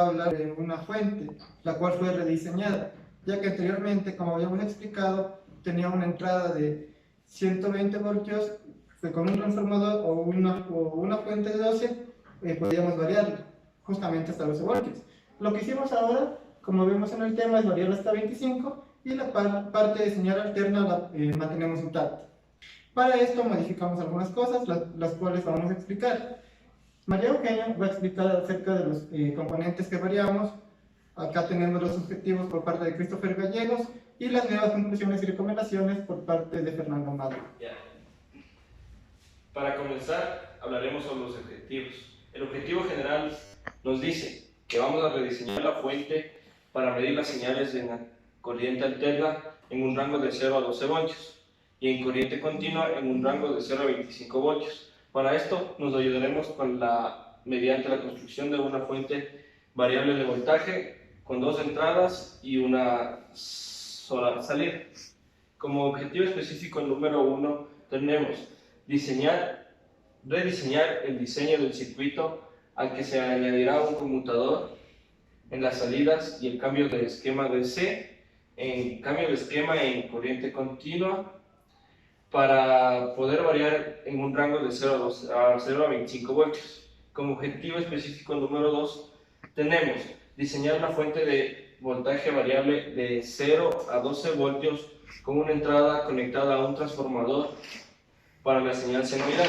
a hablar de una fuente, la cual fue rediseñada, ya que anteriormente, como habíamos explicado, tenía una entrada de 120 voltios, que con un transformador o una fuente de 12 podíamos variarla, justamente hasta 12 voltios. Lo que hicimos ahora, como vemos en el tema, es variarla hasta 25 y la parte de señal alterna la mantenemos intacta. Para esto modificamos algunas cosas, las cuales vamos a explicar. María Eugenia va a explicar acerca de los componentes que variamos. Acá tenemos los objetivos por parte de Christopher Gallegos y las nuevas conclusiones y recomendaciones por parte de Fernando Madre. Para comenzar, hablaremos sobre los objetivos. El objetivo general nos dice que vamos a rediseñar la fuente para medir las señales en la corriente alterna en un rango de 0 a 12 voltios y en corriente continua en un rango de 0 a 25 voltios. Para esto nos ayudaremos mediante la construcción de una fuente variable de voltaje con dos entradas y una sola salida. Como objetivo específico número 1 tenemos rediseñar el diseño del circuito al que se añadirá un conmutador en las salidas y el cambio de esquema DC en corriente continua para poder variar en un rango de 0 a 25 voltios. Como objetivo específico número 2 tenemos diseñar una fuente de voltaje variable de 0 a 12 voltios con una entrada conectada a un transformador para la señal senoidal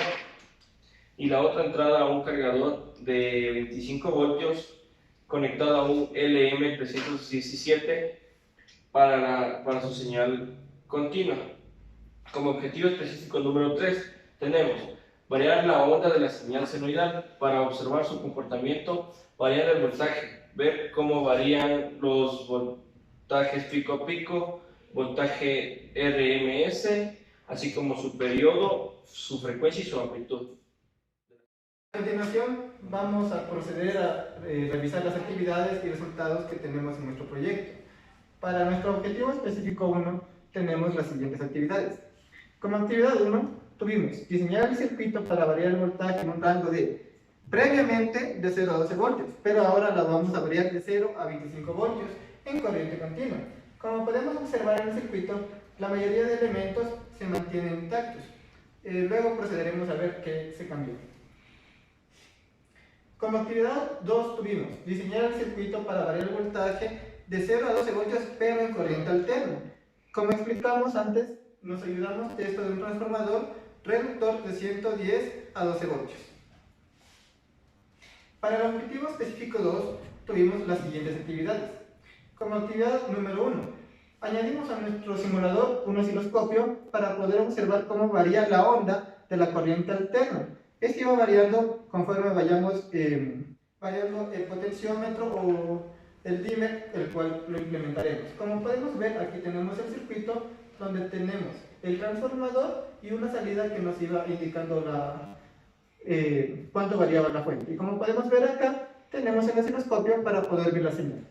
y la otra entrada a un cargador de 25 voltios conectada a un LM317 para su señal continua. Como objetivo específico número 3 tenemos variar la onda de la señal senoidal para observar su comportamiento, variar el voltaje, ver cómo varían los voltajes pico a pico, voltaje RMS, así como su periodo, su frecuencia y su amplitud. A continuación vamos a proceder a revisar las actividades y resultados que tenemos en nuestro proyecto. Para nuestro objetivo específico 1 tenemos las siguientes actividades. Como actividad 1 tuvimos diseñar el circuito para variar el voltaje en un rango de previamente de 0 a 12 voltios, pero ahora la vamos a variar de 0 a 25 voltios en corriente continua. Como podemos observar en el circuito, la mayoría de elementos se mantienen intactos. Luego procederemos a ver qué se cambió. Como actividad 2 tuvimos diseñar el circuito para variar el voltaje de 0 a 12 voltios pero en corriente alterna. Como explicamos antes, nos ayudamos de esto de un transformador reductor de 110 a 12 voltios. Para el objetivo específico 2 tuvimos las siguientes actividades. Como actividad número 1, añadimos a nuestro simulador un osciloscopio para poder observar cómo varía la onda de la corriente alterna. Este iba variando conforme vayamos variando el potenciómetro o el dimmer, el cual lo implementaremos. Como podemos ver, aquí tenemos el circuito donde tenemos el transformador y una salida que nos iba indicando cuánto variaba la fuente. Y como podemos ver acá, tenemos el osciloscopio para poder ver la señal.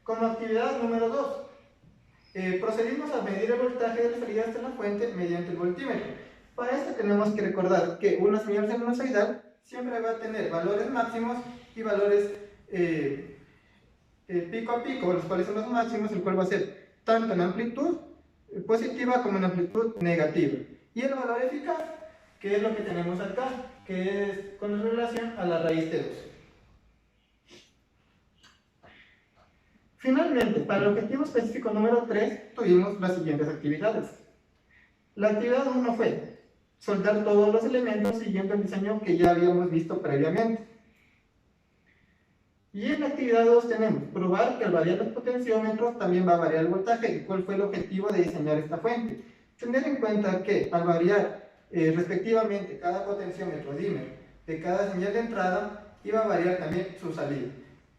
Como actividad número 2, procedimos a medir el voltaje de la salida hasta la fuente mediante el voltímetro. Para esto tenemos que recordar que una señal sinusoidal siempre va a tener valores máximos y valores pico a pico, los cuales son los máximos, el cual va a ser tanto en amplitud positiva como en amplitud negativa. Y el valor eficaz, que es lo que tenemos acá, que es con relación a la raíz de 2. Finalmente, para el objetivo específico número 3, tuvimos las siguientes actividades. La actividad 1 fue soldar todos los elementos siguiendo el diseño que ya habíamos visto previamente. Y en la actividad 2 tenemos probar que al variar los potenciómetros también va a variar el voltaje, y cuál fue el objetivo de diseñar esta fuente. Tener en cuenta que al variar respectivamente cada potenciómetro dimmer de cada señal de entrada, iba a variar también su salida,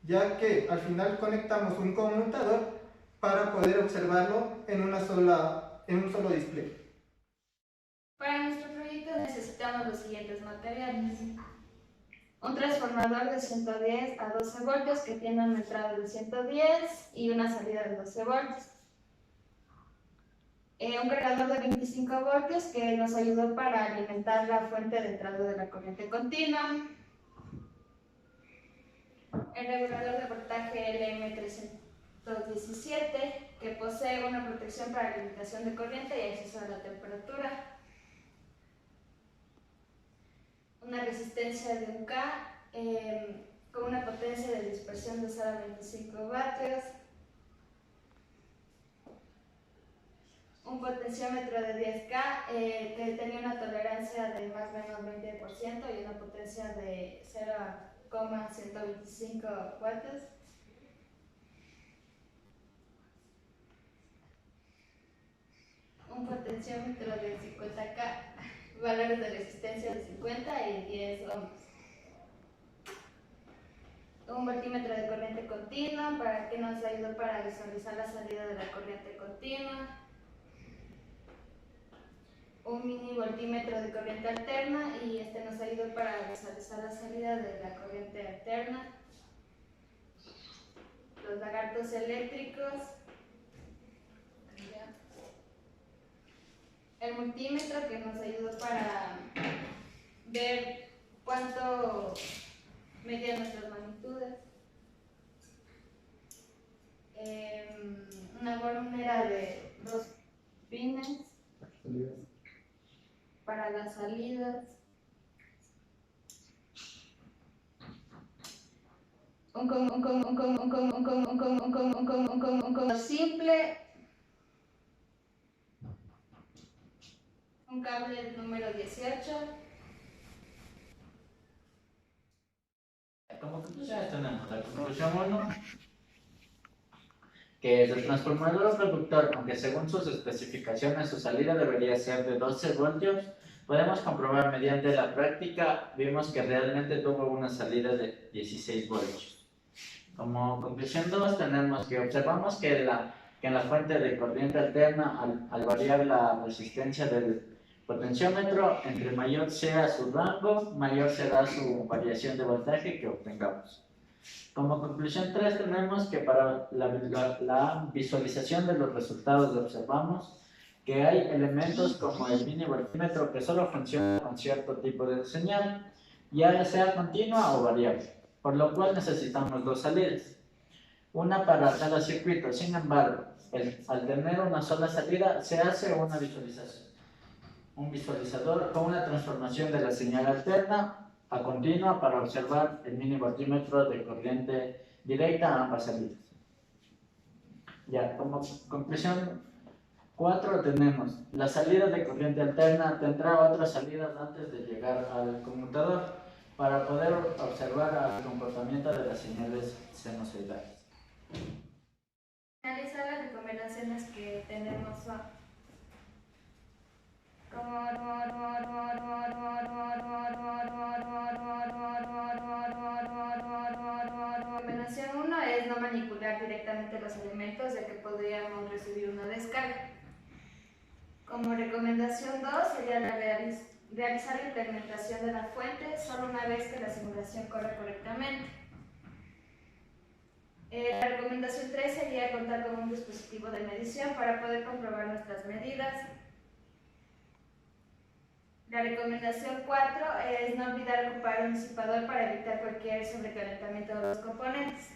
ya que al final conectamos un conmutador para poder observarlo en un solo display. Para nuestro proyecto necesitamos los siguientes materiales: un transformador de 110 a 12 voltios que tiene una entrada de 110 y una salida de 12 voltios. Un cargador de 25 voltios que nos ayudó para alimentar la fuente de entrada de la corriente continua. El regulador de voltaje LM317, que posee una protección para limitación de corriente y acceso a la temperatura. Una resistencia de 1K con una potencia de dispersión de 0 a 25 vatios. Un potenciómetro de 10K que tenía una tolerancia de más o menos 20% y una potencia de 0,125 vatios. Un potenciómetro de 50K, valores de resistencia de 50 y 10 ohms. Un voltímetro de corriente continua que nos ayudó para visualizar la salida de la corriente continua. Un mini voltímetro de corriente alterna y este nos ayudó para visualizar la salida de la corriente alterna. Los lagartos eléctricos. El multímetro que nos ayudó para ver cuánto medían nuestras magnitudes. Una bombonera de 2 pines para las salidas. Un simple. Un cable número 18. Como conclusión tenemos la conclusión 1, que el transformador reductor, aunque según sus especificaciones su salida debería ser de 12 voltios, podemos comprobar mediante la práctica, vimos que realmente tuvo una salida de 16 voltios. Como conclusión 2 tenemos que observamos que en la fuente de corriente alterna, al variar la resistencia del potenciómetro, entre mayor sea su rango, mayor será su variación de voltaje que obtengamos. Como conclusión 3 tenemos que para la visualización de los resultados observamos que hay elementos como el mini voltímetro que solo funciona con cierto tipo de señal, ya sea continua o variable, por lo cual necesitamos 2 salidas, una para cada circuito. Sin embargo, al tener una sola salida se hace una visualización, un visualizador con una transformación de la señal alterna a continua para observar el mini voltímetro de corriente directa a ambas salidas. Ya, como conclusión 4 tenemos la salida de corriente alterna tendrá otras salidas antes de llegar al conmutador para poder observar el comportamiento de las señales sinusoidales. Analizar las recomendaciones que tenemos recomendación 1 es no manipular directamente los elementos, ya que podríamos recibir una descarga. Como recomendación 2 sería realizar la implementación de la fuente solo una vez que la simulación corre correctamente. La recomendación 3 sería contar con un dispositivo de medición para poder comprobar nuestras medidas. La recomendación 4 es no olvidar ocupar un disipador para evitar cualquier sobrecalentamiento de los componentes.